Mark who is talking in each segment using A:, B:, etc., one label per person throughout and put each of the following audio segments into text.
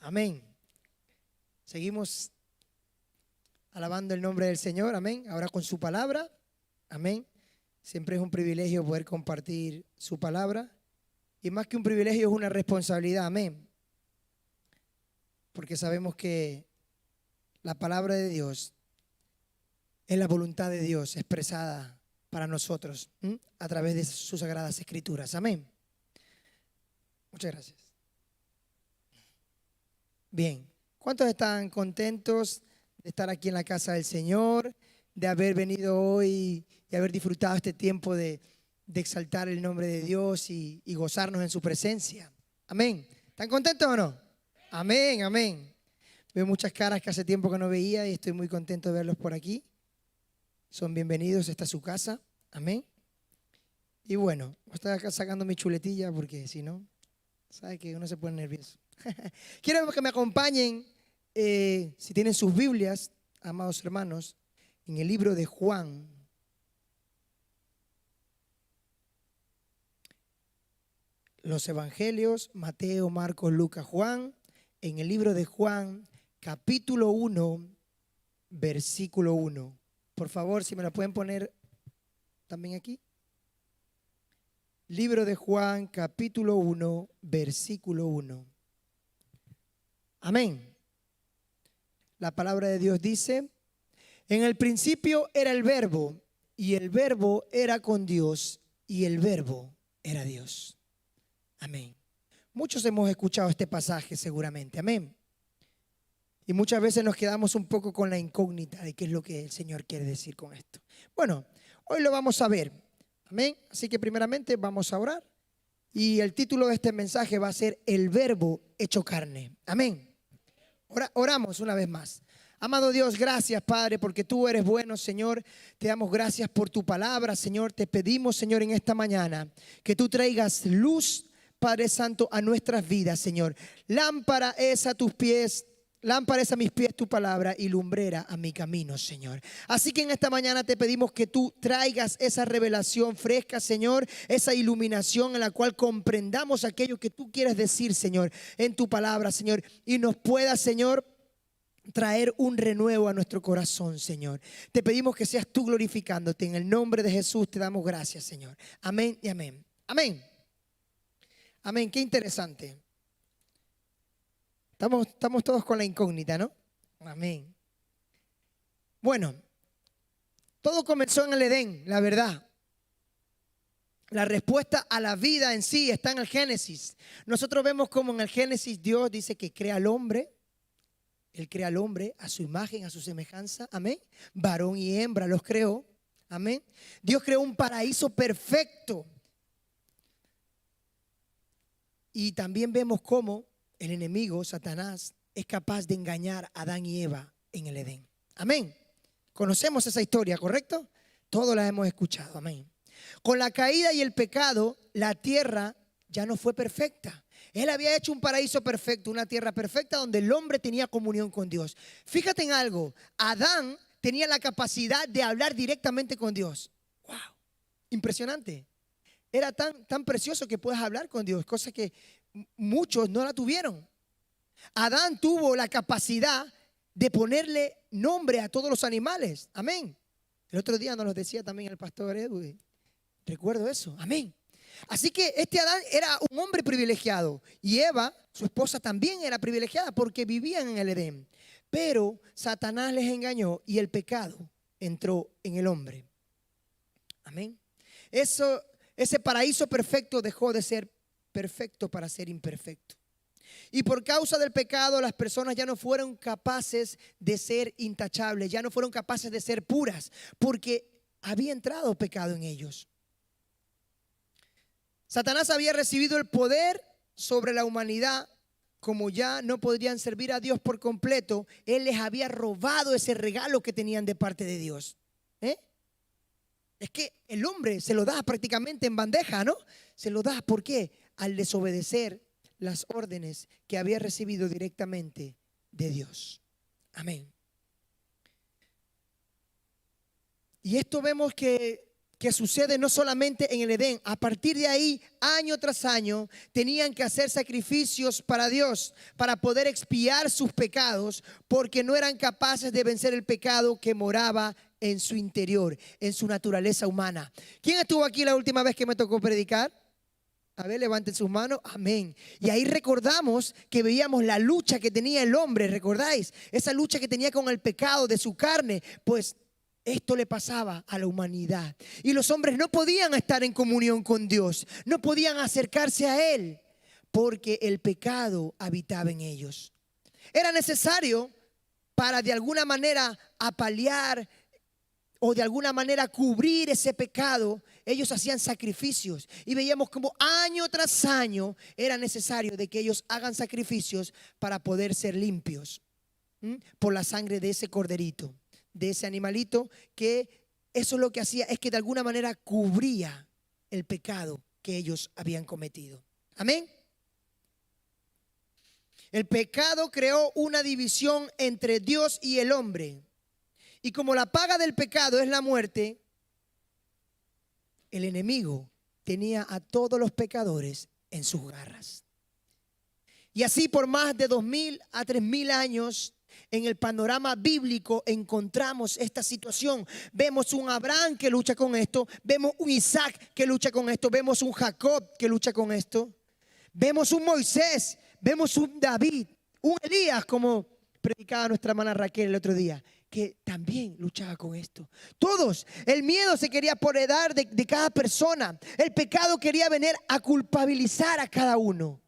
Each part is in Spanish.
A: Amén. Seguimos alabando el nombre del Señor. Amén. Ahora con su palabra. Amén. Siempre es un privilegio poder compartir su palabra. Y más que un privilegio es una responsabilidad. Amén. Porque sabemos que la palabra de Dios es la voluntad de Dios expresada para nosotros a través de sus sagradas escrituras. Amén. Muchas gracias. Bien, ¿cuántos están contentos de estar aquí en la casa del Señor, de haber venido hoy y haber disfrutado este tiempo de exaltar el nombre de Dios y gozarnos en su presencia? Amén. ¿Están contentos o no? Amén, amén. Veo muchas caras que hace tiempo que no veía y estoy muy contento de verlos por aquí. Son bienvenidos, esta es su casa. Amén. Y bueno, voy a estar acá sacando mi chuletilla porque si no, sabe que uno se pone nervioso. Quiero que me acompañen, si tienen sus Biblias, amados hermanos, en el libro de Juan. Los evangelios, Mateo, Marcos, Lucas, Juan. En el libro de Juan, capítulo 1, versículo 1. Por favor, si me lo pueden poner también aquí. Libro de Juan, capítulo 1, versículo 1. Amén. La palabra de Dios dice: en el principio era el Verbo, y el Verbo era con Dios, y el Verbo era Dios. Amén. Muchos hemos escuchado este pasaje seguramente. Amén. Y muchas veces nos quedamos un poco con la incógnita de qué es lo que el Señor quiere decir con esto. Bueno, hoy lo vamos a ver. Amén. Así que primeramente vamos a orar. Y el título de este mensaje va a ser El Verbo hecho carne. Amén. Oramos una vez más. Amado Dios, gracias, Padre, porque tú eres bueno, Señor. Te damos gracias por tu palabra, Señor. Te pedimos, Señor, en esta mañana que tú traigas luz, Padre Santo, a nuestras vidas, Señor. Lámpara es a tus pies, lámpara es a mis pies tu palabra y lumbrera a mi camino, Señor. Así que en esta mañana te pedimos que tú traigas esa revelación fresca, Señor, esa iluminación en la cual comprendamos aquello que tú quieres decir, Señor, en tu palabra, Señor, y nos puedas, Señor, traer un renuevo a nuestro corazón, Señor. Te pedimos que seas tú glorificándote. En el nombre de Jesús te damos gracias, Señor. Amén y amén. Amén. Amén. Qué interesante. Estamos todos con la incógnita, ¿no? Amén. Bueno, todo comenzó en el Edén, la verdad. La respuesta a la vida en sí está en el Génesis. Nosotros vemos como en el Génesis Dios dice que crea al hombre. Él crea al hombre a su imagen, a su semejanza. Amén. Varón y hembra los creó. Amén. Dios creó un paraíso perfecto. Y también vemos cómo el enemigo, Satanás, es capaz de engañar a Adán y Eva en el Edén. Amén. Conocemos esa historia, ¿correcto? Todos la hemos escuchado. Amén. Con la caída y el pecado, la tierra ya no fue perfecta. Él había hecho un paraíso perfecto, una tierra perfecta donde el hombre tenía comunión con Dios. Fíjate en algo, Adán tenía la capacidad de hablar directamente con Dios. ¡Wow! Impresionante. Era tan precioso que puedas hablar con Dios, cosa que muchos no la tuvieron. Adán tuvo la capacidad de ponerle nombre a todos los animales. Amén. El otro día nos lo decía también el pastor Edwin. Recuerdo eso. Amén. Así que este Adán era un hombre privilegiado y Eva, su esposa, también era privilegiada porque vivían en el Edén. Pero Satanás les engañó y el pecado entró en el hombre. Amén. Ese paraíso perfecto dejó de ser perfecto para ser imperfecto. Y por causa del pecado las personas ya no fueron capaces de ser intachables, ya no fueron capaces de ser puras porque había entrado pecado en ellos. Satanás había recibido el poder sobre la humanidad. Como ya no podrían servir a Dios por completo, Él les había robado ese regalo que tenían de parte de Dios. Es que el hombre se lo da prácticamente en bandeja, ¿no? Se lo da, ¿por qué? Al desobedecer las órdenes que había recibido directamente de Dios. Amén. Y esto vemos que que sucede no solamente en el Edén. A partir de ahí, año tras año, tenían que hacer sacrificios para Dios, para poder expiar sus pecados, porque no eran capaces de vencer el pecado que moraba en su interior, en su naturaleza humana. ¿Quién estuvo aquí la última vez que me tocó predicar? A ver, levanten sus manos. Amén. Y ahí recordamos que veíamos la lucha que tenía el hombre. ¿Recordáis? Esa lucha que tenía con el pecado de su carne. Pues esto le pasaba a la humanidad. Y los hombres no podían estar en comunión con Dios. No podían acercarse a Él. Porque el pecado habitaba en ellos. Era necesario para de alguna manera apalear o de alguna manera cubrir ese pecado. Ellos hacían sacrificios y veíamos como año tras año era necesario de que ellos hagan sacrificios para poder ser limpios por la sangre de ese corderito, de ese animalito, que eso lo que hacía es que de alguna manera cubría el pecado que ellos habían cometido. Amén. El pecado creó una división entre Dios y el hombre. Y como la paga del pecado es la muerte, el enemigo tenía a todos los pecadores en sus garras. Y así por más de 2000 a 3000 años, en el panorama bíblico encontramos esta situación. Vemos un Abraham que lucha con esto, vemos un Isaac que lucha con esto, vemos un Jacob que lucha con esto, vemos un Moisés, vemos un David, un Elías, como predicaba nuestra hermana Raquel el otro día, que también luchaba con esto. Todos, el miedo se quería apoderar de cada persona. El pecado quería venir a culpabilizar a cada uno.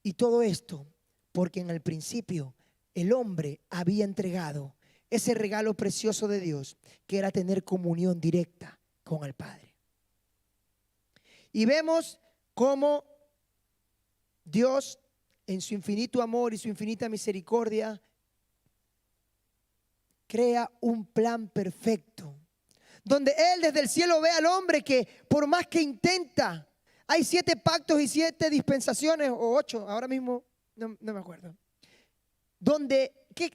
A: Y todo esto porque en el principio el hombre había entregado ese regalo precioso de Dios, que era tener comunión directa con el Padre. Y vemos cómo Dios, en su infinito amor y su infinita misericordia, crea un plan perfecto, donde Él desde el cielo ve al hombre que por más que intenta, hay 7 pactos y 7 dispensaciones, o 8, ahora mismo no me acuerdo.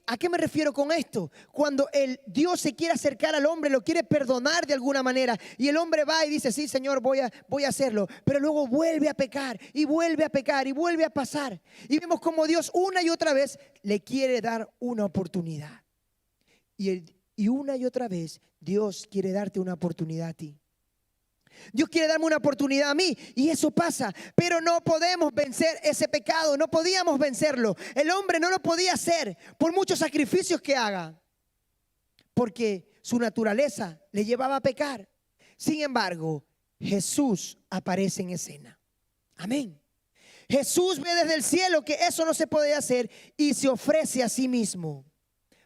A: ¿A qué me refiero con esto? Cuando el Dios se quiere acercar al hombre, lo quiere perdonar de alguna manera, y el hombre va y dice, sí, Señor, voy a hacerlo, pero luego vuelve a pecar y vuelve a pecar y vuelve a pasar. Y vemos como Dios una y otra vez le quiere dar una oportunidad. Y una y otra vez Dios quiere darte una oportunidad a ti. Dios quiere darme una oportunidad a mí, y eso pasa, pero no podemos vencer ese pecado, no podíamos vencerlo. El hombre no lo podía hacer por muchos sacrificios que haga, porque su naturaleza le llevaba a pecar. Sin embargo, Jesús aparece en escena. Amén. Jesús ve desde el cielo que eso no se puede hacer y se ofrece a sí mismo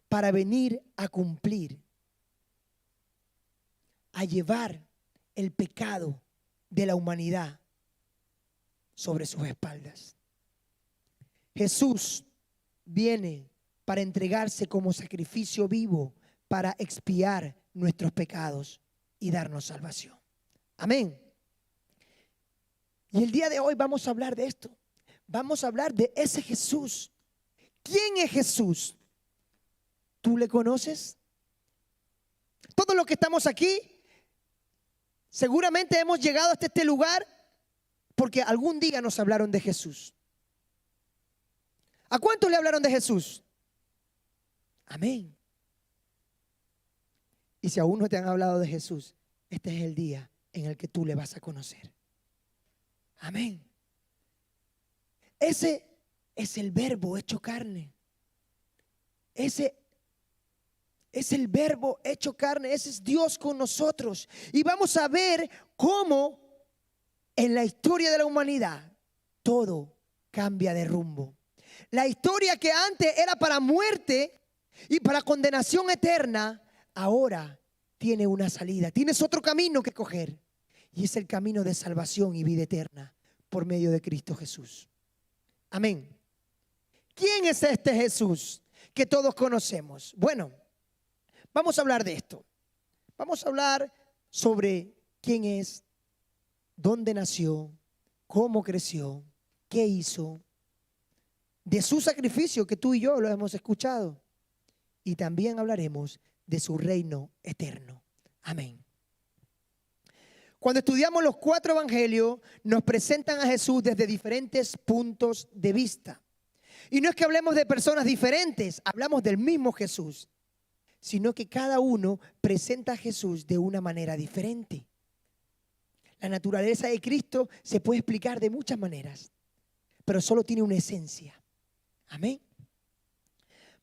A: para venir a cumplir, a llevar el pecado de la humanidad sobre sus espaldas. Jesús viene para entregarse como sacrificio vivo para expiar nuestros pecados y darnos salvación. Amén. Y el día de hoy vamos a hablar de esto. Vamos a hablar de ese Jesús. ¿Quién es Jesús? ¿Tú le conoces? Todos los que estamos aquí seguramente hemos llegado hasta este lugar porque algún día nos hablaron de Jesús. ¿A cuántos le hablaron de Jesús? Amén. Y si aún no te han hablado de Jesús, este es el día en el que tú le vas a conocer. Amén. Ese es el Verbo hecho carne. Ese es el Verbo hecho carne. Ese es Dios con nosotros. Y vamos a ver cómo en la historia de la humanidad todo cambia de rumbo. La historia que antes era para muerte y para condenación eterna, ahora tiene una salida. Tienes otro camino que coger. Y es el camino de salvación y vida eterna por medio de Cristo Jesús. Amén. ¿Quién es este Jesús que todos conocemos? Bueno, vamos a hablar de esto. Vamos a hablar sobre quién es, dónde nació, cómo creció, qué hizo, de su sacrificio que tú y yo lo hemos escuchado. Y también hablaremos de su reino eterno. Amén. Cuando estudiamos los 4 evangelios, nos presentan a Jesús desde diferentes puntos de vista. Y no es que hablemos de personas diferentes, hablamos del mismo Jesús, sino que cada uno presenta a Jesús de una manera diferente. La naturaleza de Cristo se puede explicar de muchas maneras, pero solo tiene una esencia. Amén.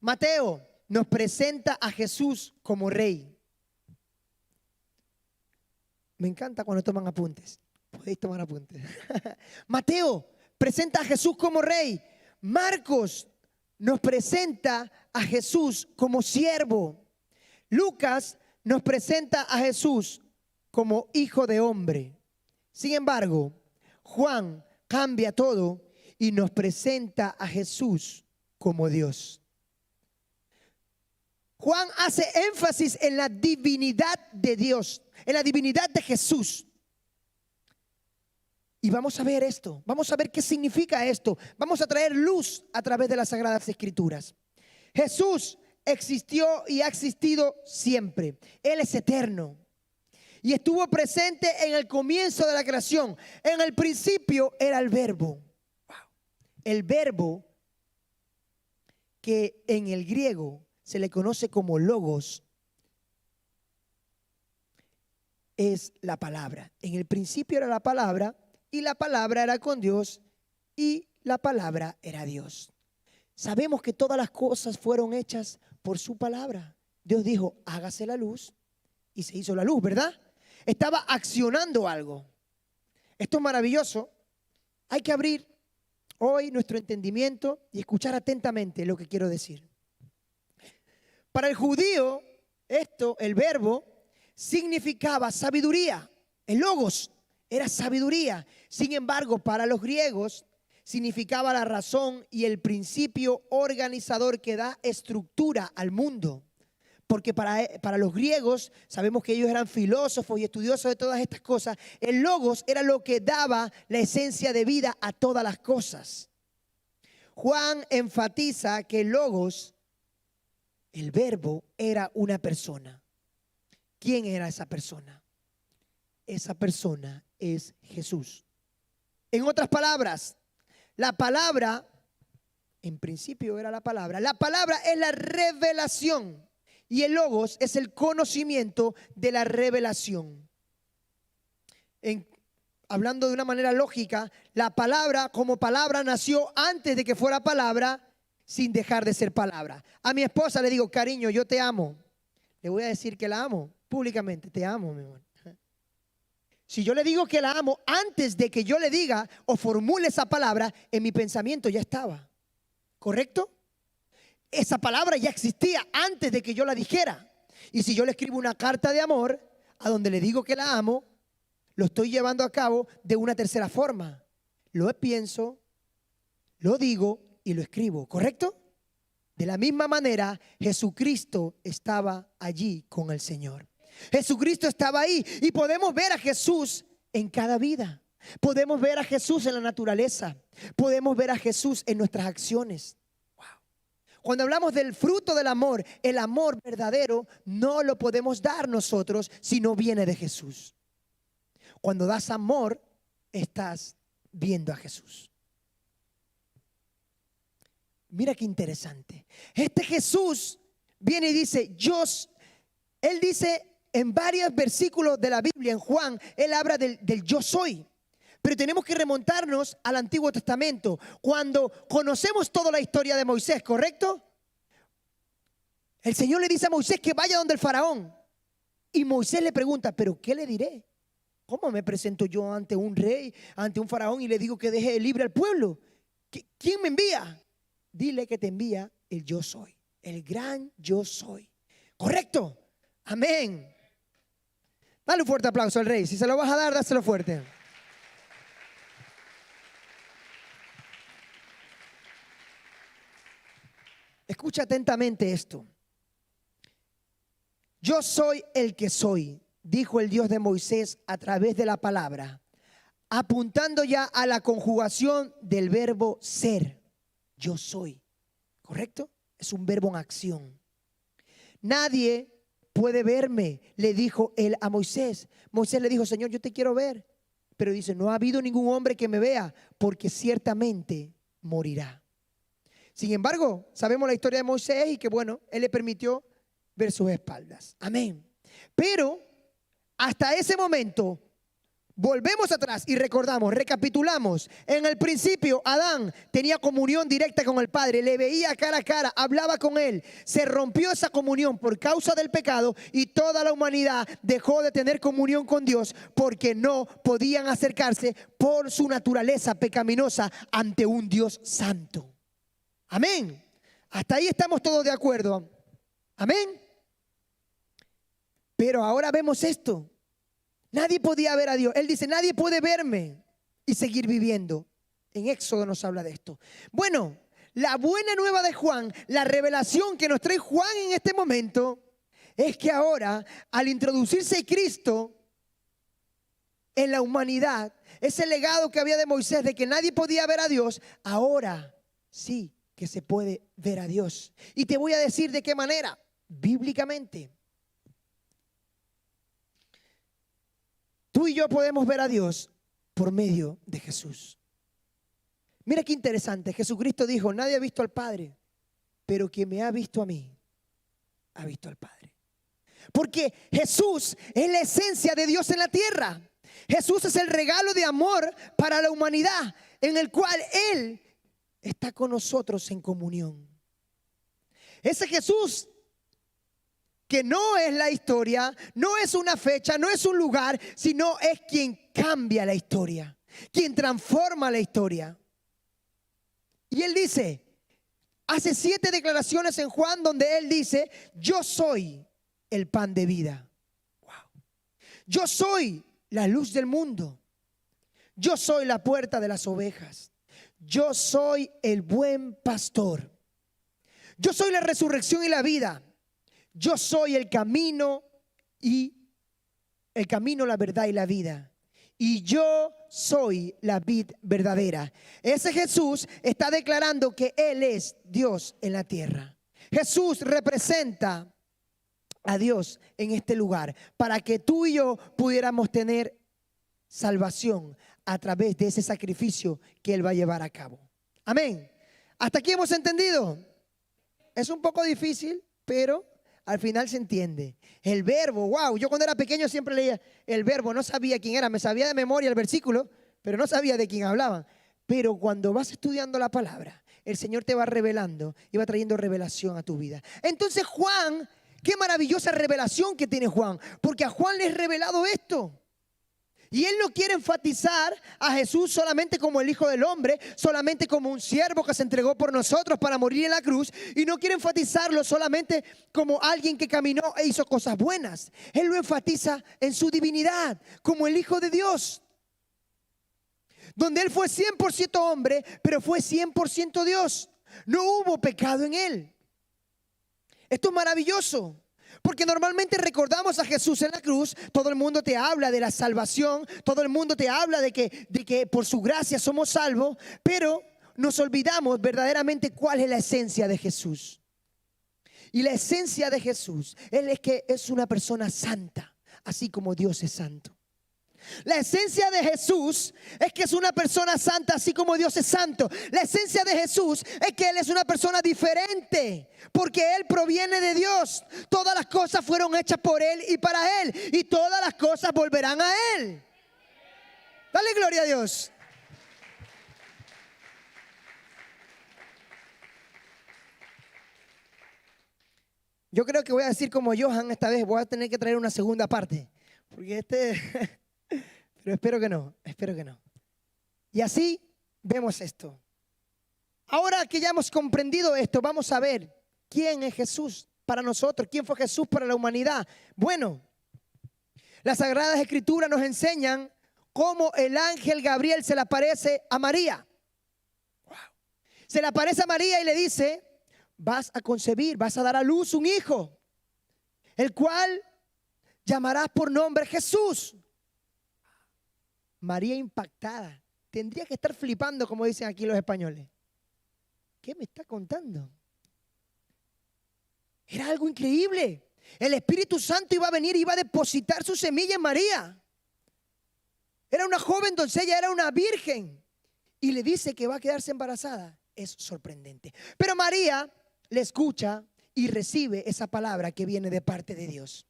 A: Mateo nos presenta a Jesús como rey. Me encanta cuando toman apuntes. Podéis tomar apuntes. Mateo presenta a Jesús como rey. Marcos nos presenta a Jesús como siervo. Lucas nos presenta a Jesús como hijo de hombre. Sin embargo, Juan cambia todo y nos presenta a Jesús como Dios. Juan hace énfasis en la divinidad de Dios, en la divinidad de Jesús. Y vamos a ver esto, vamos a ver qué significa esto. Vamos a traer luz a través de las Sagradas Escrituras. Jesús existió y ha existido siempre. Él es eterno. Y estuvo presente en el comienzo de la creación. En el principio era el Verbo. Wow. El Verbo que en el griego se le conoce como logos, es la palabra. En el principio era la palabra, y la palabra era con Dios, y la palabra era Dios. Sabemos que todas las cosas fueron hechas por su palabra. Dios dijo, hágase la luz, y se hizo la luz, ¿verdad? Estaba accionando algo. Esto es maravilloso. Hay que abrir hoy nuestro entendimiento y escuchar atentamente lo que quiero decir. Para el judío, el verbo, significaba sabiduría. El logos era sabiduría. Sin embargo, para los griegos, significaba la razón y el principio organizador que da estructura al mundo. Porque para los griegos, sabemos que ellos eran filósofos y estudiosos de todas estas cosas. El logos era lo que daba la esencia de vida a todas las cosas. Juan enfatiza que el logos, el verbo, era una persona. ¿Quién era esa persona? Esa persona es Jesús. En otras palabras, la palabra, en principio era la palabra. La palabra es la revelación y el logos es el conocimiento de la revelación. Hablando de una manera lógica, la palabra como palabra nació antes de que fuera palabra, sin dejar de ser palabra. A mi esposa le digo, cariño, yo te amo. Le voy a decir que la amo públicamente. Te amo, mi amor. Si yo le digo que la amo, antes de que yo le diga o formule esa palabra, en mi pensamiento ya estaba. ¿Correcto? Esa palabra ya existía antes de que yo la dijera. Y si yo le escribo una carta de amor, a donde le digo que la amo, lo estoy llevando a cabo de una tercera forma. Lo pienso, lo digo y lo escribo, ¿correcto? De la misma manera, Jesucristo estaba allí con el Señor. Jesucristo estaba ahí y podemos ver a Jesús en cada vida. Podemos ver a Jesús en la naturaleza. Podemos ver a Jesús en nuestras acciones. Wow. Cuando hablamos del fruto del amor, el amor verdadero no lo podemos dar nosotros si no viene de Jesús. Cuando das amor, estás viendo a Jesús. Mira qué interesante. Este Jesús viene y dice, él dice en varios versículos de la Biblia, en Juan, él habla del yo soy. Pero tenemos que remontarnos al Antiguo Testamento, cuando conocemos toda la historia de Moisés, ¿correcto? El Señor le dice a Moisés que vaya donde el faraón. Y Moisés le pregunta, ¿pero qué le diré? ¿Cómo me presento yo ante un rey, ante un faraón y le digo que deje libre al pueblo? ¿Quién me envía? Dile que te envía el yo soy, el gran yo soy. ¿Correcto? Amén. Dale un fuerte aplauso al rey. Si se lo vas a dar, dáselo fuerte. Escucha atentamente esto. Yo soy el que soy, dijo el Dios de Moisés a través de la palabra, apuntando ya a la conjugación del verbo ser. Yo soy, ¿correcto? Es un verbo en acción. Nadie puede verme? Le dijo él a Moisés. Moisés le dijo, Señor, yo te quiero ver. Pero dice, no ha habido ningún hombre que me vea, porque ciertamente morirá. Sin embargo, sabemos la historia de Moisés y que bueno, él le permitió ver sus espaldas. Amén. Pero hasta ese momento, volvemos atrás y recordamos, recapitulamos. En el principio, Adán tenía comunión directa con el Padre, le veía cara a cara, hablaba con él. Se rompió esa comunión por causa del pecado y toda la humanidad dejó de tener comunión con Dios porque no podían acercarse por su naturaleza pecaminosa ante un Dios santo. Amén. Hasta ahí estamos todos de acuerdo. Amén. Pero ahora vemos esto. Nadie podía ver a Dios. Él dice, nadie puede verme y seguir viviendo. En Éxodo nos habla de esto. Bueno, la buena nueva de Juan, la revelación que nos trae Juan en este momento, es que ahora, al introducirse Cristo en la humanidad, ese legado que había de Moisés de que nadie podía ver a Dios, ahora sí que se puede ver a Dios. Y te voy a decir de qué manera, bíblicamente. Tú y yo podemos ver a Dios por medio de Jesús. Mira qué interesante. Jesucristo dijo, nadie ha visto al Padre, pero quien me ha visto a mí, ha visto al Padre. Porque Jesús es la esencia de Dios en la tierra. Jesús es el regalo de amor para la humanidad, en el cual Él está con nosotros en comunión. Ese Jesús que no es la historia, no es una fecha, no es un lugar, sino es quien cambia la historia, quien transforma la historia. Y Él dice, hace 7 declaraciones en Juan donde Él dice, yo soy el pan de vida. Wow. Yo soy la luz del mundo. Yo soy la puerta de las ovejas. Yo soy el buen pastor. Yo soy la resurrección y la vida. Yo soy el camino, la verdad y la vida. Y yo soy la vid verdadera. Ese Jesús está declarando que Él es Dios en la tierra. Jesús representa a Dios en este lugar para que tú y yo pudiéramos tener salvación a través de ese sacrificio que Él va a llevar a cabo. Amén. ¿Hasta aquí hemos entendido? Es un poco difícil, pero al final se entiende. El verbo, wow, yo cuando era pequeño siempre leía el verbo, no sabía quién era, me sabía de memoria el versículo, pero no sabía de quién hablaban. Pero cuando vas estudiando la palabra, el Señor te va revelando y va trayendo revelación a tu vida. Entonces Juan, qué maravillosa revelación que tiene Juan, porque a Juan le es revelado esto. Y él no quiere enfatizar a Jesús solamente como el Hijo del Hombre, solamente como un siervo que se entregó por nosotros para morir en la cruz. Y no quiere enfatizarlo solamente como alguien que caminó e hizo cosas buenas. Él lo enfatiza en su divinidad, como el Hijo de Dios. Donde Él fue 100% hombre, pero fue 100% Dios. No hubo pecado en Él. Esto es maravilloso. Porque normalmente recordamos a Jesús en la cruz, todo el mundo te habla de la salvación, todo el mundo te habla de que por su gracia somos salvos, pero nos olvidamos verdaderamente cuál es la esencia de Jesús. Y la esencia de Jesús, Él es que es una persona santa, así como Dios es santo. La esencia de Jesús es que es una persona santa, así como Dios es santo. La esencia de Jesús es que Él es una persona diferente, porque Él proviene de Dios. Todas las cosas fueron hechas por Él y para Él, y todas las cosas volverán a Él. Dale gloria a Dios. Yo creo que voy a decir como Johan esta vez, voy a tener que traer una segunda parte, porque pero espero que no, espero que no. Y así vemos esto. Ahora que ya hemos comprendido esto, vamos a ver quién es Jesús para nosotros, quién fue Jesús para la humanidad. Bueno, las Sagradas Escrituras nos enseñan cómo el ángel Gabriel se le aparece a María. Wow. Se le aparece a María y le dice, vas a concebir, vas a dar a luz un hijo, el cual llamarás por nombre Jesús. María impactada, tendría que estar flipando, como dicen aquí los españoles. ¿Qué me está contando? Era algo increíble. El Espíritu Santo iba a venir y iba a depositar su semilla en María. Era una joven doncella, era una virgen. Y le dice que va a quedarse embarazada. Es sorprendente. Pero María le escucha y recibe esa palabra que viene de parte de Dios.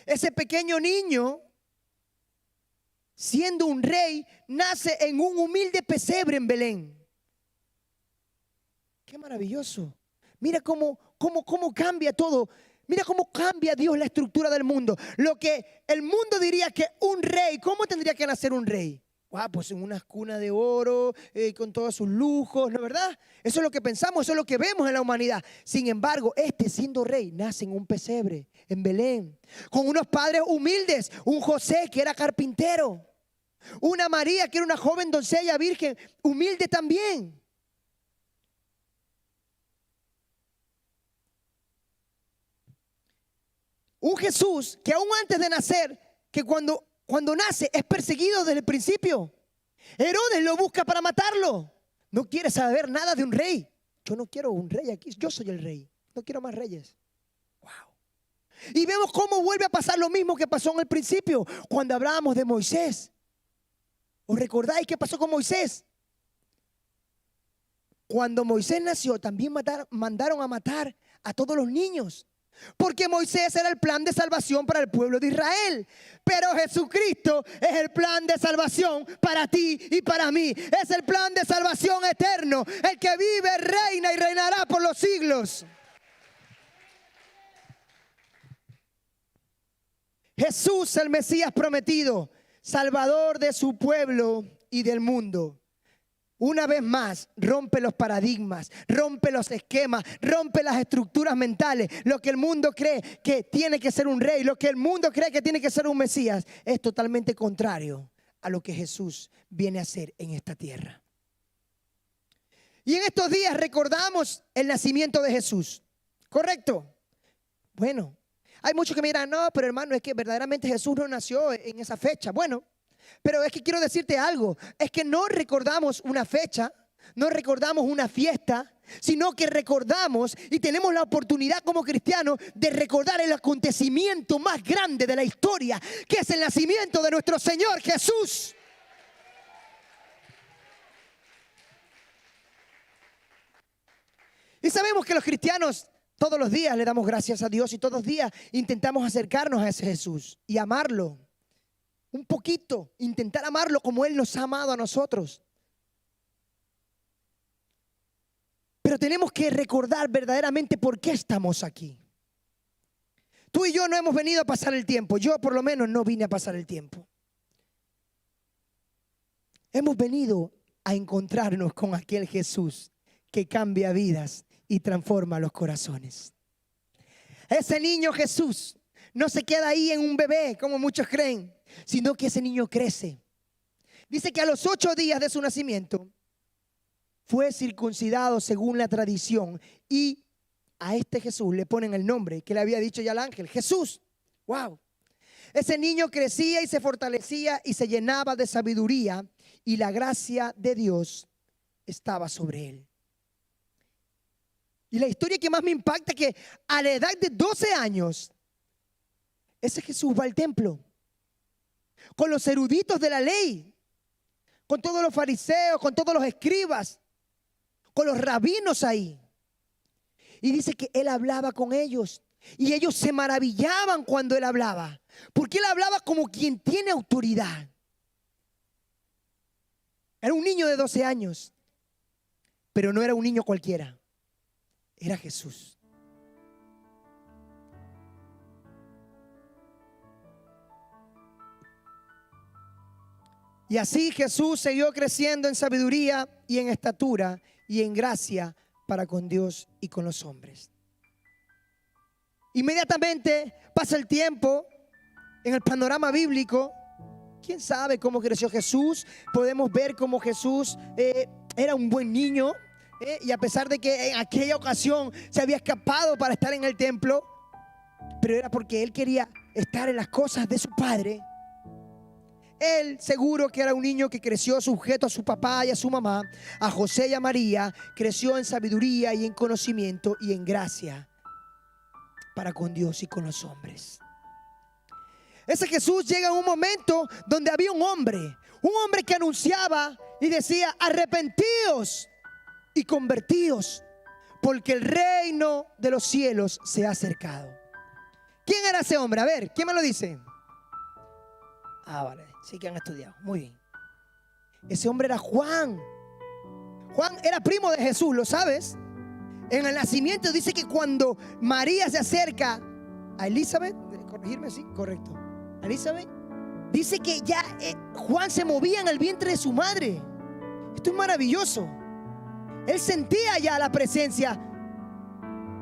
A: Ese pequeño niño, siendo un rey, nace en un humilde pesebre en Belén. Qué maravilloso. Mira cómo cambia todo. Mira cómo cambia Dios la estructura del mundo. Lo que el mundo diría que un rey, ¿cómo tendría que nacer un rey? Pues en una cuna de oro, con todos sus lujos, ¿no es verdad? Eso es lo que pensamos, eso es lo que vemos en la humanidad. Sin embargo, siendo rey, nace en un pesebre, en Belén, con unos padres humildes, un José que era carpintero, una María que era una joven doncella virgen, humilde también. Un Jesús que aún antes de nacer, que cuando nace es perseguido desde el principio. Herodes lo busca para matarlo. No quiere saber nada de un rey. Yo no quiero un rey aquí, yo soy el rey. No quiero más reyes. Wow. Y vemos cómo vuelve a pasar lo mismo que pasó en el principio, cuando hablábamos de Moisés. ¿Os recordáis qué pasó con Moisés? Cuando Moisés nació, también mandaron a matar a todos los niños. Porque Moisés era el plan de salvación para el pueblo de Israel. Pero Jesucristo es el plan de salvación para ti y para mí. Es el plan de salvación eterno. El que vive, reina y reinará por los siglos. Jesús, el Mesías prometido, Salvador de su pueblo y del mundo. Una vez más, rompe los paradigmas, rompe los esquemas, rompe las estructuras mentales. Lo que el mundo cree que tiene que ser un rey, lo que el mundo cree que tiene que ser un Mesías, es totalmente contrario a lo que Jesús viene a hacer en esta tierra. Y en estos días recordamos el nacimiento de Jesús, ¿correcto? Bueno, hay muchos que me dirán, no, pero hermano, es que verdaderamente Jesús no nació en esa fecha. Bueno, pero es que quiero decirte algo, es que no recordamos una fecha, no recordamos una fiesta, sino que recordamos y tenemos la oportunidad como cristianos de recordar el acontecimiento más grande de la historia, que es el nacimiento de nuestro Señor Jesús. Y sabemos que los cristianos todos los días le damos gracias a Dios y todos los días intentamos acercarnos a ese Jesús y amarlo. Un poquito, intentar amarlo como Él nos ha amado a nosotros. Pero tenemos que recordar verdaderamente por qué estamos aquí. Tú y yo no hemos venido a pasar el tiempo. Yo por lo menos no vine a pasar el tiempo. Hemos venido a encontrarnos con aquel Jesús que cambia vidas y transforma los corazones. Ese niño Jesús no se queda ahí en un bebé como muchos creen, sino que ese niño crece. Dice que a los 8 días de su nacimiento fue circuncidado según la tradición, y a este Jesús le ponen el nombre que le había dicho ya el ángel, Jesús. Wow. Ese niño crecía y se fortalecía y se llenaba de sabiduría, y la gracia de Dios estaba sobre él. Y la historia que más me impacta es que a la edad de 12 años, ese Jesús va al templo con los eruditos de la ley, con todos los fariseos, con todos los escribas, con los rabinos ahí. Y dice que él hablaba con ellos y ellos se maravillaban cuando él hablaba, porque él hablaba como quien tiene autoridad. Era un niño de 12 años, pero no era un niño cualquiera, era Jesús. Y así Jesús siguió creciendo en sabiduría y en estatura y en gracia para con Dios y con los hombres. Inmediatamente pasa el tiempo en el panorama bíblico. ¿Quién sabe cómo creció Jesús? Podemos ver cómo Jesús era un buen niño, y a pesar de que en aquella ocasión se había escapado para estar en el templo, pero era porque él quería estar en las cosas de su padre. Él seguro que era un niño que creció sujeto a su papá y a su mamá, a José y a María. Creció en sabiduría y en conocimiento y en gracia para con Dios y con los hombres. Ese Jesús llega en un momento donde había un hombre que anunciaba y decía: arrepentíos y convertíos, porque el reino de los cielos se ha acercado. ¿Quién era ese hombre? A ver, ¿quién me lo dice? Vale, sí que han estudiado, muy bien. Ese hombre era Juan. Juan era primo de Jesús, ¿lo sabes? En el nacimiento dice que cuando María se acerca a Elizabeth, corregirme, sí, correcto, Elizabeth, dice que ya Juan se movía en el vientre de su madre. Esto es maravilloso. Él sentía ya la presencia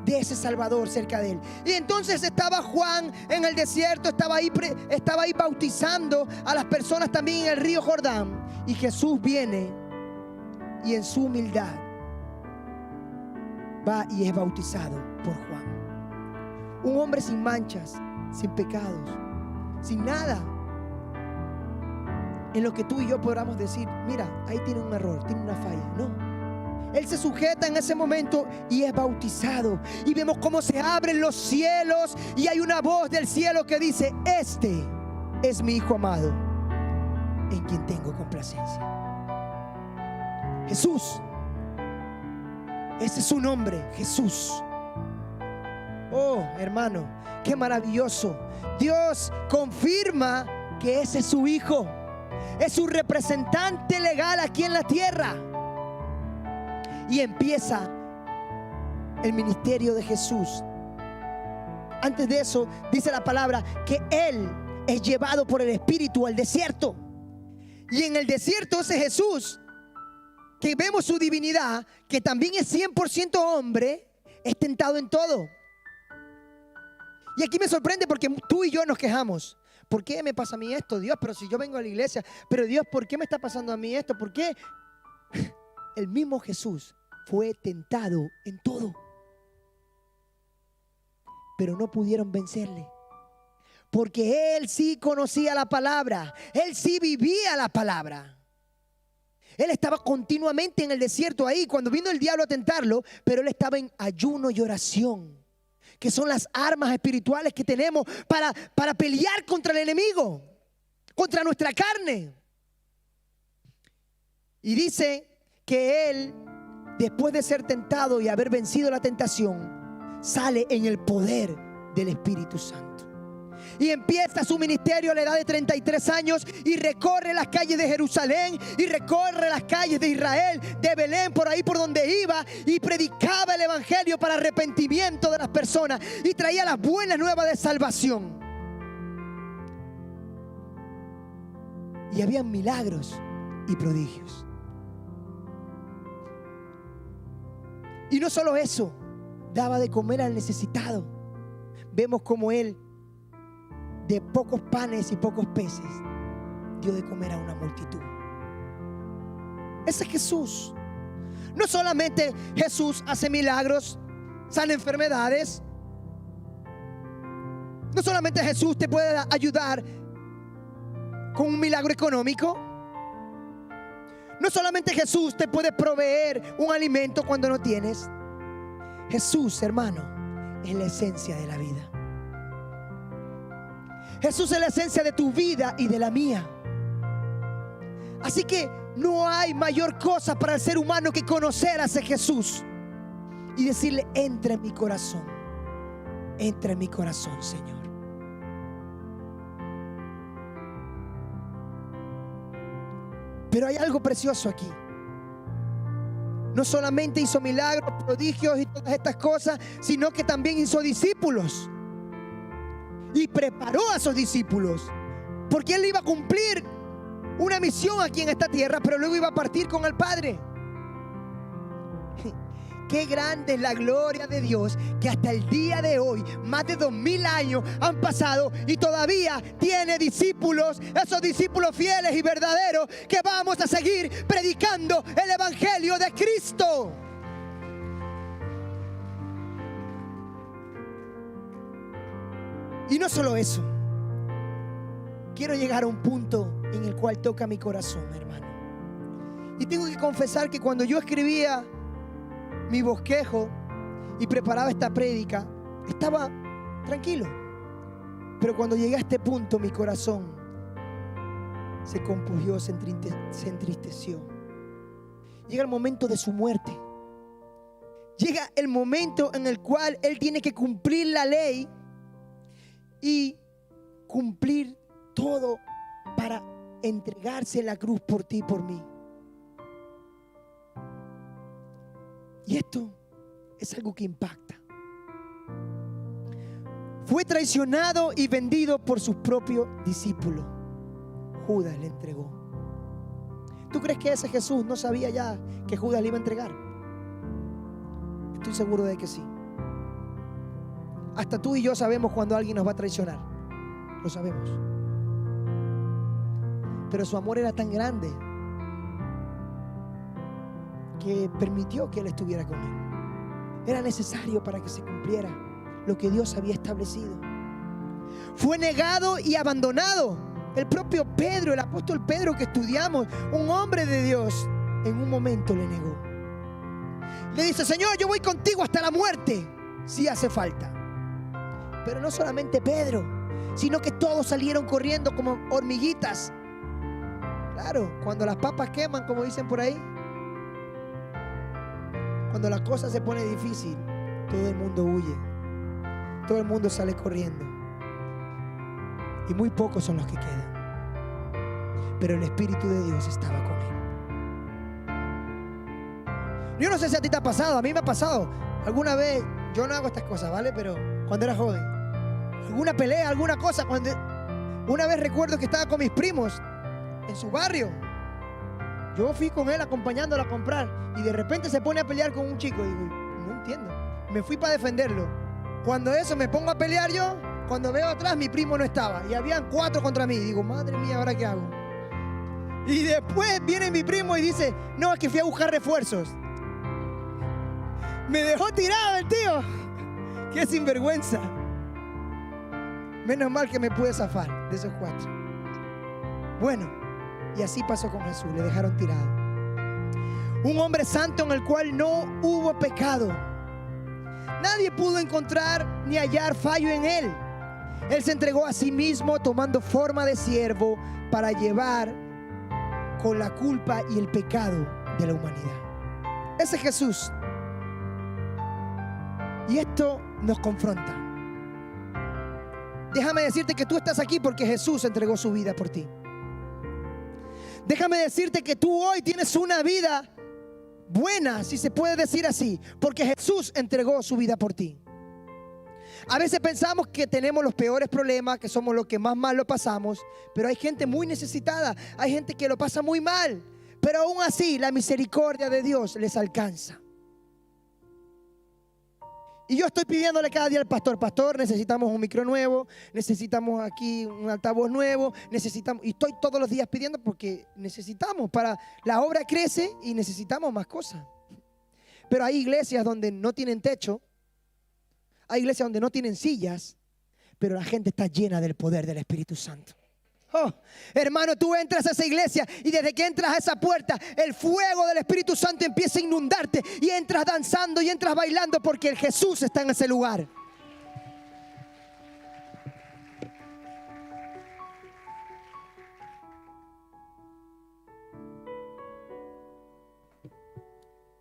A: de ese Salvador cerca de él. Y entonces estaba Juan en el desierto, estaba ahí bautizando a las personas también en el río Jordán. Y Jesús viene y en su humildad va y es bautizado por Juan. Un hombre sin manchas, sin pecados, sin nada en lo que tú y yo podamos decir: mira, ahí tiene un error, tiene una falla. No. Él se sujeta en ese momento y es bautizado. Y vemos cómo se abren los cielos y hay una voz del cielo que dice: este es mi Hijo amado, en quien tengo complacencia. Jesús, ese es su nombre, Jesús. Oh, hermano, qué maravilloso. Dios confirma que ese es su Hijo. Es su representante legal aquí en la tierra. Y empieza el ministerio de Jesús. Antes de eso dice la palabra que Él es llevado por el Espíritu al desierto. Y en el desierto ese Jesús, que vemos su divinidad, que también es 100% hombre, es tentado en todo. Y aquí me sorprende porque tú y yo nos quejamos. ¿Por qué me pasa a mí esto, Dios? Pero si yo vengo a la iglesia. Pero Dios, ¿por qué me está pasando a mí esto? ¿Por qué? El mismo Jesús fue tentado en todo, pero no pudieron vencerle, porque Él sí conocía la palabra, Él sí vivía la palabra. Él estaba continuamente en el desierto ahí cuando vino el diablo a tentarlo, pero Él estaba en ayuno y oración, que son las armas espirituales que tenemos para pelear contra el enemigo, contra nuestra carne. Y dice que Él, después de ser tentado y haber vencido la tentación, sale en el poder del Espíritu Santo. Y empieza su ministerio a la edad de 33 años y recorre las calles de Jerusalén y recorre las calles de Israel, de Belén, por ahí por donde iba, y predicaba el evangelio para arrepentimiento de las personas y traía las buenas nuevas de salvación. Y habían milagros y prodigios. Y no solo eso, daba de comer al necesitado. Vemos como Él, de pocos panes y pocos peces, dio de comer a una multitud. Ese es Jesús. No solamente Jesús hace milagros, sana enfermedades. No solamente Jesús te puede ayudar con un milagro económico. No solamente Jesús te puede proveer un alimento cuando no tienes. Jesús, hermano, es la esencia de la vida. Jesús es la esencia de tu vida y de la mía. Así que no hay mayor cosa para el ser humano que conocer a ese Jesús y decirle: entra en mi corazón, entra en mi corazón, Señor. Pero hay algo precioso aquí. No solamente hizo milagros, prodigios y todas estas cosas, sino que también hizo discípulos. Y preparó a esos discípulos, porque Él iba a cumplir una misión aquí en esta tierra, pero luego iba a partir con el Padre. Qué grande es la gloria de Dios, que hasta el día de hoy, más de 2000 años han pasado y todavía tiene discípulos, esos discípulos fieles y verdaderos, que vamos a seguir predicando el evangelio de Cristo. Y no solo eso, quiero llegar a un punto en el cual toca mi corazón, hermano. Y tengo que confesar que cuando yo escribía mi bosquejo y preparaba esta prédica, estaba tranquilo. Pero cuando llegué a este punto, mi corazón se compungió, se entristeció. Llega el momento de su muerte. Llega el momento en el cual Él tiene que cumplir la ley y cumplir todo para entregarse en la cruz por ti y por mí. Y esto es algo que impacta. Fue traicionado y vendido por sus propios discípulos. Judas le entregó. ¿Tú crees que ese Jesús no sabía ya que Judas le iba a entregar? Estoy seguro de que sí. Hasta tú y yo sabemos cuando alguien nos va a traicionar. Lo sabemos. Pero su amor era tan grande que permitió que Él estuviera con él. Era necesario para que se cumpliera lo que Dios había establecido. Fue negado y abandonado. El propio Pedro, el apóstol Pedro que estudiamos, un hombre de Dios, en un momento le negó. Le dice: Señor, yo voy contigo hasta la muerte, si hace falta. Pero no solamente Pedro, sino que todos salieron corriendo como hormiguitas. Claro, cuando las papas queman, como dicen por ahí, cuando la cosa se pone difícil, todo el mundo huye, todo el mundo sale corriendo, y muy pocos son los que quedan. Pero el Espíritu de Dios estaba con él. Yo no sé si a ti te ha pasado, a mí me ha pasado alguna vez. Yo no hago estas cosas, ¿vale? Pero cuando era joven, alguna pelea, alguna cosa. Una vez recuerdo que estaba con mis primos en su barrio. Yo fui con él acompañándolo a comprar y de repente se pone a pelear con un chico. Digo, no entiendo. Me fui para defenderlo. Cuando eso me pongo a pelear yo, cuando veo atrás mi primo no estaba y habían 4 contra mí. Digo, madre mía, ¿ahora qué hago? Y después viene mi primo y dice: no, es que fui a buscar refuerzos. Me dejó tirado el tío. Qué sinvergüenza. Menos mal que me pude zafar de esos 4. Bueno, y así pasó con Jesús. Le dejaron tirado. Un hombre santo en el cual no hubo pecado. Nadie pudo encontrar ni hallar fallo en él. Él se entregó a sí mismo tomando forma de siervo para llevar con la culpa y el pecado de la humanidad. Ese es Jesús. Y esto nos confronta. Déjame decirte que tú estás aquí porque Jesús entregó su vida por ti. Déjame decirte que tú hoy tienes una vida buena, si se puede decir así, porque Jesús entregó su vida por ti. A veces pensamos que tenemos los peores problemas, que somos los que más mal lo pasamos, pero hay gente muy necesitada, hay gente que lo pasa muy mal, pero aún así la misericordia de Dios les alcanza. Y yo estoy pidiéndole cada día al pastor: pastor, necesitamos un micro nuevo, necesitamos aquí un altavoz nuevo, necesitamos, y estoy todos los días pidiendo porque necesitamos, para la obra crece y necesitamos más cosas. Pero hay iglesias donde no tienen techo, hay iglesias donde no tienen sillas, pero la gente está llena del poder del Espíritu Santo. Oh, hermano, tú entras a esa iglesia y desde que entras a esa puerta, el fuego del Espíritu Santo empieza a inundarte y entras danzando y entras bailando porque el Jesús está en ese lugar.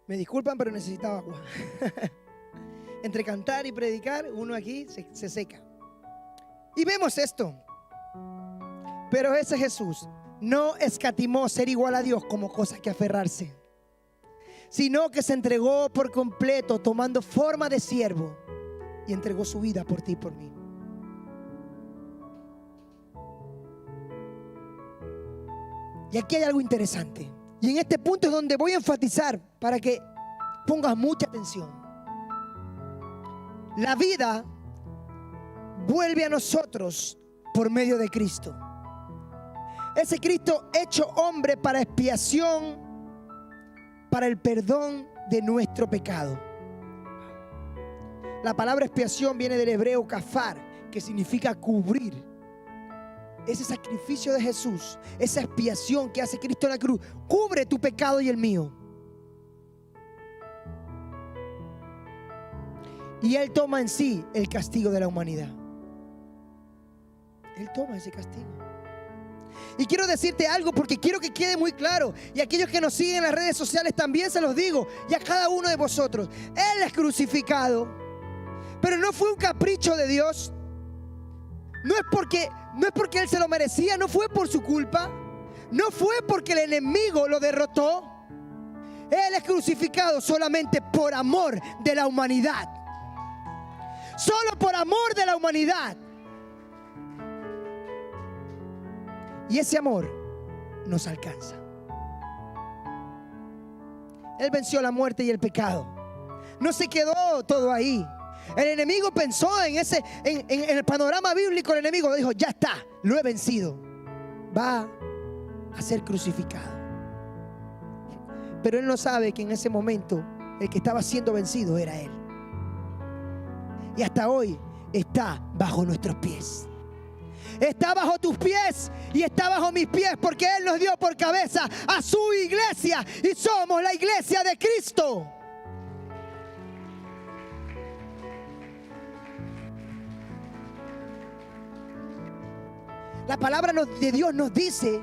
A: Me disculpan, pero necesitaba agua. Entre cantar y predicar, uno aquí se seca. Y vemos esto. Pero ese Jesús no escatimó ser igual a Dios como cosa que aferrarse, sino que se entregó por completo tomando forma de siervo y entregó su vida por ti y por mí. Y aquí hay algo interesante. Y en este punto es donde voy a enfatizar para que pongas mucha atención. La vida vuelve a nosotros por medio de Cristo. Ese Cristo hecho hombre para expiación, para el perdón de nuestro pecado. La palabra expiación viene del hebreo kafar, que significa cubrir. Ese sacrificio de Jesús, esa expiación que hace Cristo en la cruz, cubre tu pecado y el mío. Y Él toma en sí el castigo de la humanidad. Él toma ese castigo. Y quiero decirte algo porque quiero que quede muy claro. Y a aquellos que nos siguen en las redes sociales también se los digo. Y a cada uno de vosotros. Él es crucificado. Pero no fue un capricho de Dios. No es porque Él se lo merecía. No fue por su culpa. No fue porque el enemigo lo derrotó. Él es crucificado solamente por amor de la humanidad. Solo por amor de la humanidad. Y ese amor nos alcanza. Él venció la muerte y el pecado. No se quedó todo ahí. El enemigo pensó en el panorama bíblico. El enemigo dijo: ya está, lo he vencido. Va a ser crucificado. Pero él no sabe que en ese momento el que estaba siendo vencido era él. Y hasta hoy está bajo nuestros pies. Está bajo tus pies y está bajo mis pies, porque Él nos dio por cabeza a su iglesia y somos la iglesia de Cristo. La palabra de Dios nos dice,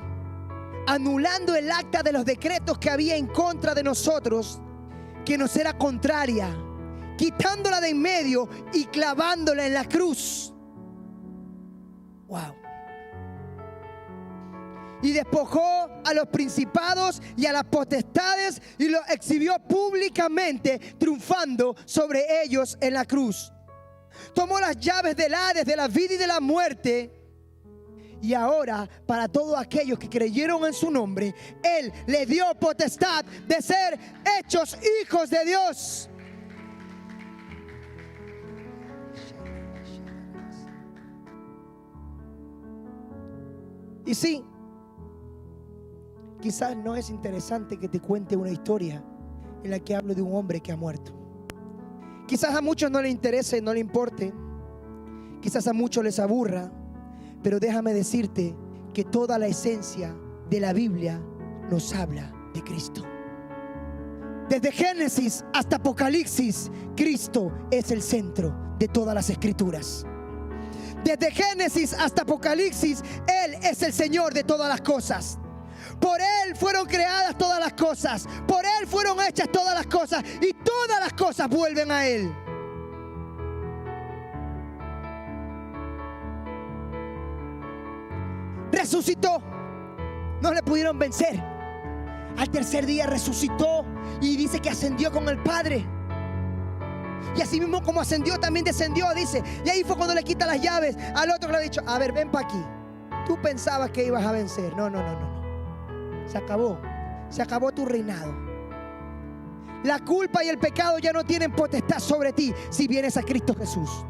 A: anulando el acta de los decretos que había en contra de nosotros, que nos era contraria, quitándola de en medio y clavándola en la cruz. Wow. Y despojó a los principados y a las potestades y los exhibió públicamente, triunfando sobre ellos en la cruz. Tomó las llaves del Hades, de la vida y de la muerte. Y ahora, para todos aquellos que creyeron en su nombre, Él le dio potestad de ser hechos hijos de Dios. Y sí, quizás no es interesante que te cuente una historia en la que hablo de un hombre que ha muerto. Quizás a muchos no les interese, no les importe. Quizás a muchos les aburra. Pero déjame decirte que toda la esencia de la Biblia nos habla de Cristo. Desde Génesis hasta Apocalipsis, Cristo es el centro de todas las escrituras. Desde Génesis hasta Apocalipsis, Él es el Señor de todas las cosas. Por Él fueron creadas todas las cosas. Por Él fueron hechas todas las cosas. Y todas las cosas vuelven a Él. Resucitó. No le pudieron vencer. Al tercer día resucitó. Y dice que ascendió con el Padre. Y así mismo como ascendió, también descendió, dice. Y ahí fue cuando le quita las llaves al otro que le ha dicho: a ver, ven para aquí. Tú pensabas que ibas a vencer. No. Se acabó. Se acabó tu reinado. La culpa y el pecado ya no tienen potestad sobre ti si vienes a Cristo Jesús.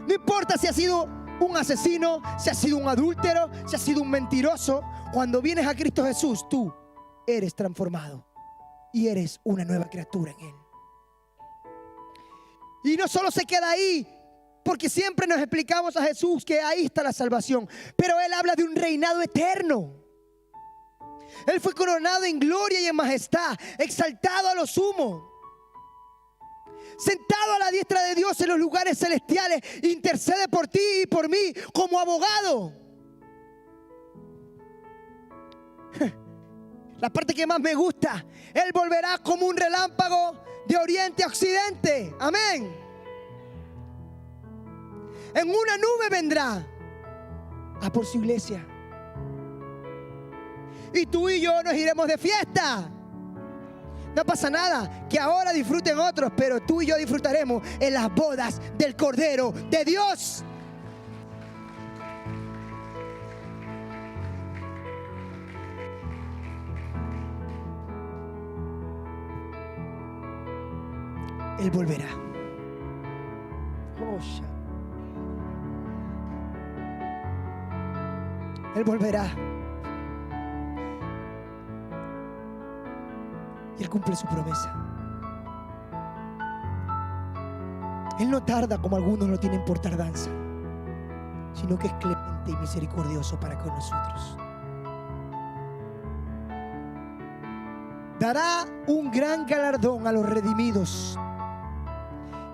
A: No importa si has sido un asesino, si has sido un adúltero, si has sido un mentiroso. Cuando vienes a Cristo Jesús, tú eres transformado y eres una nueva criatura en Él. Y no solo se queda ahí, porque siempre nos explicamos a Jesús que ahí está la salvación, pero Él habla de un reinado eterno. Él fue coronado en gloria y en majestad, exaltado a lo sumo, sentado a la diestra de Dios en los lugares celestiales, intercede por ti y por mí como abogado. La parte que más me gusta: Él volverá como un relámpago de oriente a occidente. Amén. En una nube vendrá a por su iglesia. Y tú y yo nos iremos de fiesta. No pasa nada, que ahora disfruten otros, pero tú y yo disfrutaremos en las bodas del Cordero de Dios. Él volverá. Él volverá. Y Él cumple su promesa. Él no tarda como algunos lo tienen por tardanza, sino que es clemente y misericordioso para con nosotros. Dará un gran galardón a los redimidos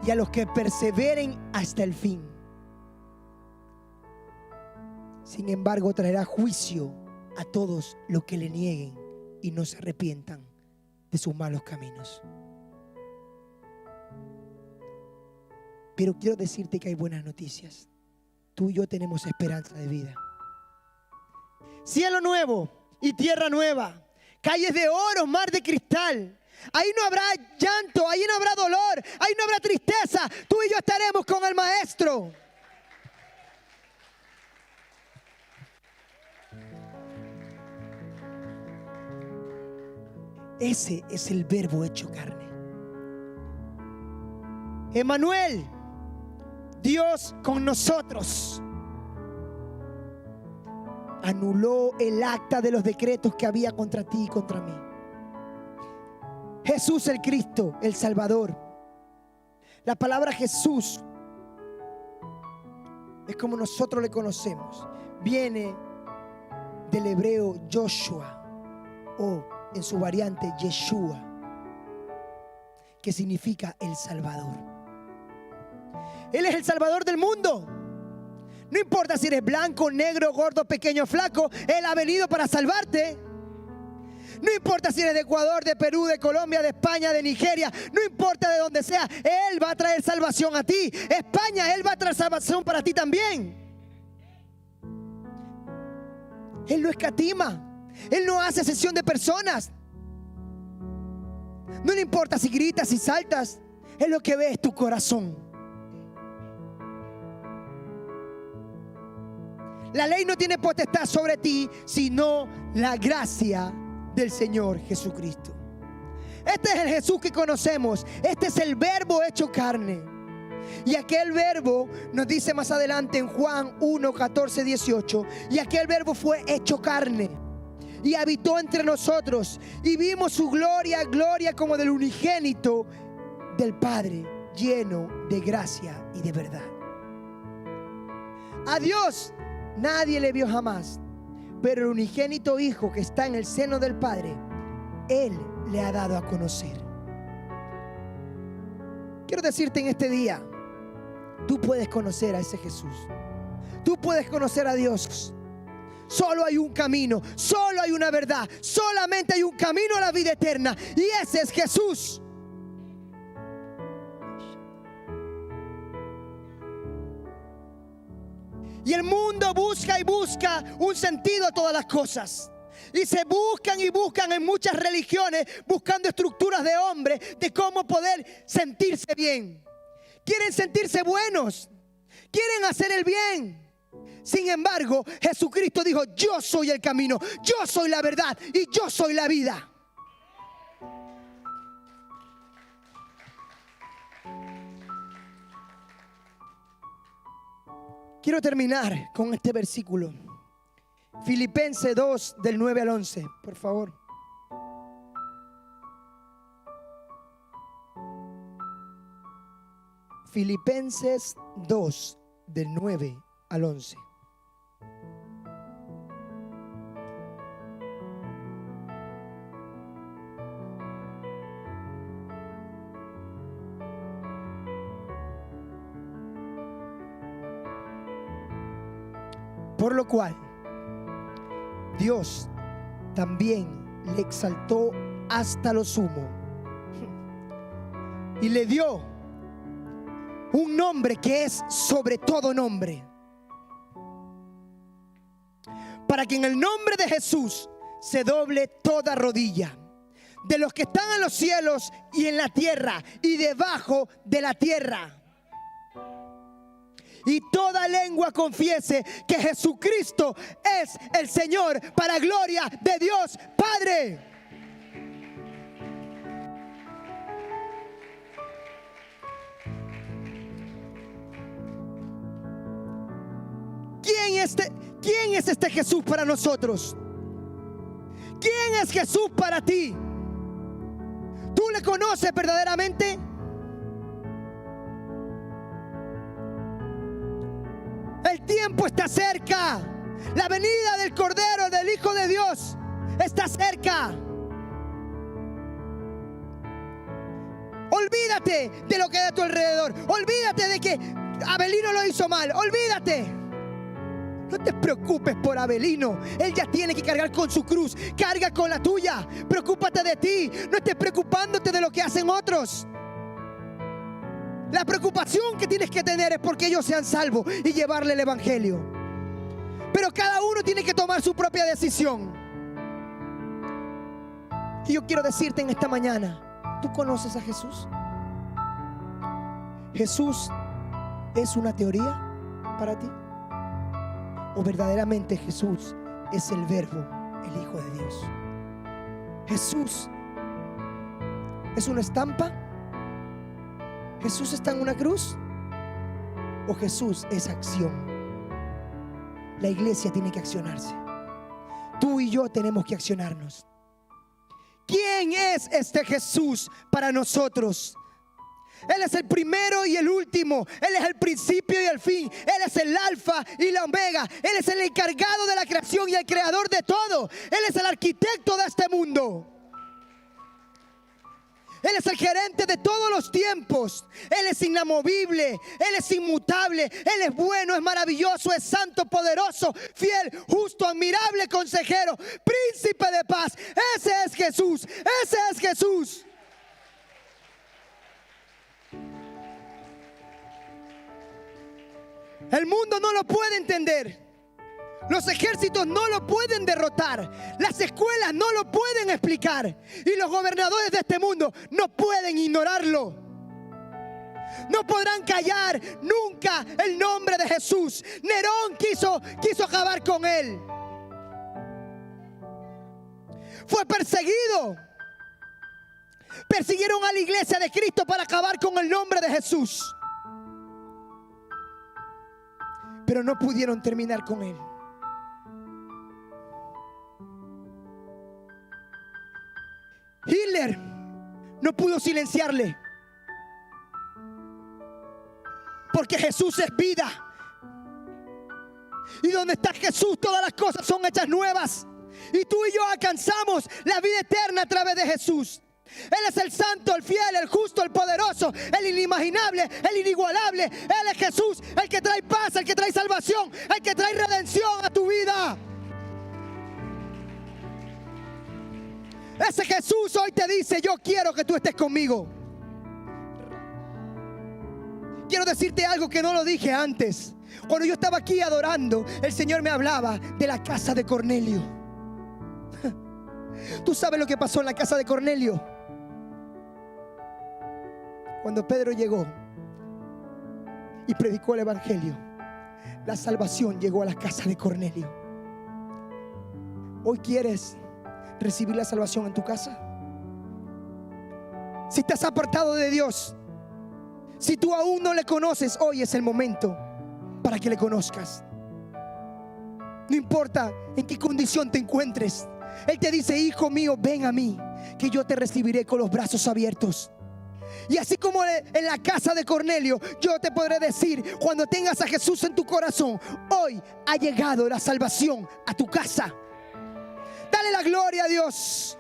A: y a los que perseveren hasta el fin. Sin embargo, traerá juicio a todos los que le nieguen y no se arrepientan de sus malos caminos. Pero quiero decirte que hay buenas noticias. Tú y yo tenemos esperanza de vida. Cielo nuevo y tierra nueva, calles de oro, mar de cristal. Ahí no habrá llanto, ahí no habrá dolor, ahí no habrá tristeza. Tú y yo estaremos con el Maestro. Ese es el Verbo hecho carne. Emmanuel, Dios con nosotros. Anuló el acta de los decretos que había contra ti y contra mí. Jesús el Cristo, el Salvador. La palabra Jesús es como nosotros le conocemos. Viene del hebreo Joshua o en su variante Yeshua, que significa el Salvador. Él es el Salvador del mundo. No importa si eres blanco, negro, gordo, pequeño, flaco, Él ha venido para salvarte. No importa si eres de Ecuador, de Perú, de Colombia, de España, de Nigeria, no importa de donde sea, Él va a traer salvación a ti. España, Él va a traer salvación para ti también. Él no escatima. Él no hace excepción de personas. No le importa si gritas, si saltas. Él lo que ve es tu corazón. La ley no tiene potestad sobre ti, sino la gracia del Señor Jesucristo. Este es el Jesús que conocemos. Este es el Verbo hecho carne. Y aquel Verbo, nos dice más adelante en Juan 1, 14, 18, y aquel Verbo fue hecho carne y habitó entre nosotros, y vimos su gloria, gloria como del unigénito del Padre, lleno de gracia y de verdad. A Dios nadie le vio jamás, pero el unigénito Hijo que está en el seno del Padre, Él le ha dado a conocer. Quiero decirte en este día, tú puedes conocer a ese Jesús. Tú puedes conocer a Dios. Solo hay un camino, solo hay una verdad, solamente hay un camino a la vida eterna, y ese es Jesús. Y el mundo busca y busca un sentido a todas las cosas. Y se buscan y buscan en muchas religiones, buscando estructuras de hombre, de cómo poder sentirse bien. Quieren sentirse buenos, quieren hacer el bien. Sin embargo, Jesucristo dijo: yo soy el camino, yo soy la verdad y yo soy la vida. Quiero terminar con este versículo. Filipenses 2, del 9 al 11, por favor. Filipenses 2, del 9 al 11. Por lo cual, Dios también le exaltó hasta lo sumo y le dio un nombre que es sobre todo nombre, para que en el nombre de Jesús se doble toda rodilla, de los que están en los cielos y en la tierra y debajo de la tierra, y toda lengua confiese que Jesucristo es el Señor, para gloria de Dios Padre. ¿Quién es este Jesús para nosotros? ¿Quién es Jesús para ti? ¿Tú le conoces verdaderamente? El tiempo está cerca. La venida del Cordero, del Hijo de Dios, está cerca. Olvida Olvídate de lo que hay a tu alrededor. Olvídate de que Abelino lo hizo mal. Olvídate. No te preocupes por Abelino. Él ya tiene que cargar con su cruz. Carga con la tuya. Preocúpate de ti. No estés preocupándote de lo que hacen otros. La preocupación que tienes que tener es porque ellos sean salvos y llevarle el evangelio. Pero cada uno tiene que tomar su propia decisión. Y yo quiero decirte en esta mañana, ¿tú conoces a Jesús? ¿Jesús es una teoría para ti? ¿O verdaderamente Jesús es el Verbo, el Hijo de Dios? ¿Jesús es una estampa? ¿Jesús está en una cruz? ¿O Jesús es acción? La iglesia tiene que accionarse. Tú y yo tenemos que accionarnos. ¿Quién es este Jesús para nosotros? Él es el primero y el último. Él es el principio y el fin. Él es el alfa y la omega. Él es el encargado de la creación y el creador de todo. Él es el arquitecto de este mundo. Él es el gerente de todos los tiempos. Él es inamovible. Él es inmutable. Él es bueno, es maravilloso, es santo, poderoso, fiel, justo, admirable, consejero, príncipe de paz. Ese es Jesús. Ese es Jesús. El mundo no lo puede entender. Los ejércitos no lo pueden derrotar. Las escuelas no lo pueden explicar. Y los gobernadores de este mundo no pueden ignorarlo. No podrán callar nunca el nombre de Jesús. Nerón quiso acabar con él. Fue perseguido. Persiguieron a la iglesia de Cristo para acabar con el nombre de Jesús. Pero no pudieron terminar con él. Hitler no pudo silenciarle, porque Jesús es vida. Y donde está Jesús, todas las cosas son hechas nuevas. Y tú y yo alcanzamos la vida eterna a través de Jesús. Él es el santo, el fiel, el justo, el poderoso, el inimaginable, el inigualable. Él es Jesús, el que trae paz, el que trae salvación, el que trae redención a tu vida. Ese Jesús hoy te dice: yo quiero que tú estés conmigo. Quiero decirte algo que no lo dije antes. Cuando yo estaba aquí adorando, el Señor me hablaba de la casa de Cornelio. ¿Tú sabes lo que pasó en la casa de Cornelio? Cuando Pedro llegó y predicó el evangelio, la salvación llegó a la casa de Cornelio. ¿Hoy quieres recibir la salvación en tu casa? Si te has apartado de Dios, si tú aún no le conoces, hoy es el momento para que le conozcas. No importa en qué condición te encuentres, Él te dice: hijo mío, ven a mí, que yo te recibiré con los brazos abiertos. Y así como en la casa de Cornelio, yo te podré decir, cuando tengas a Jesús en tu corazón, hoy ha llegado la salvación a tu casa. Dale la gloria a Dios.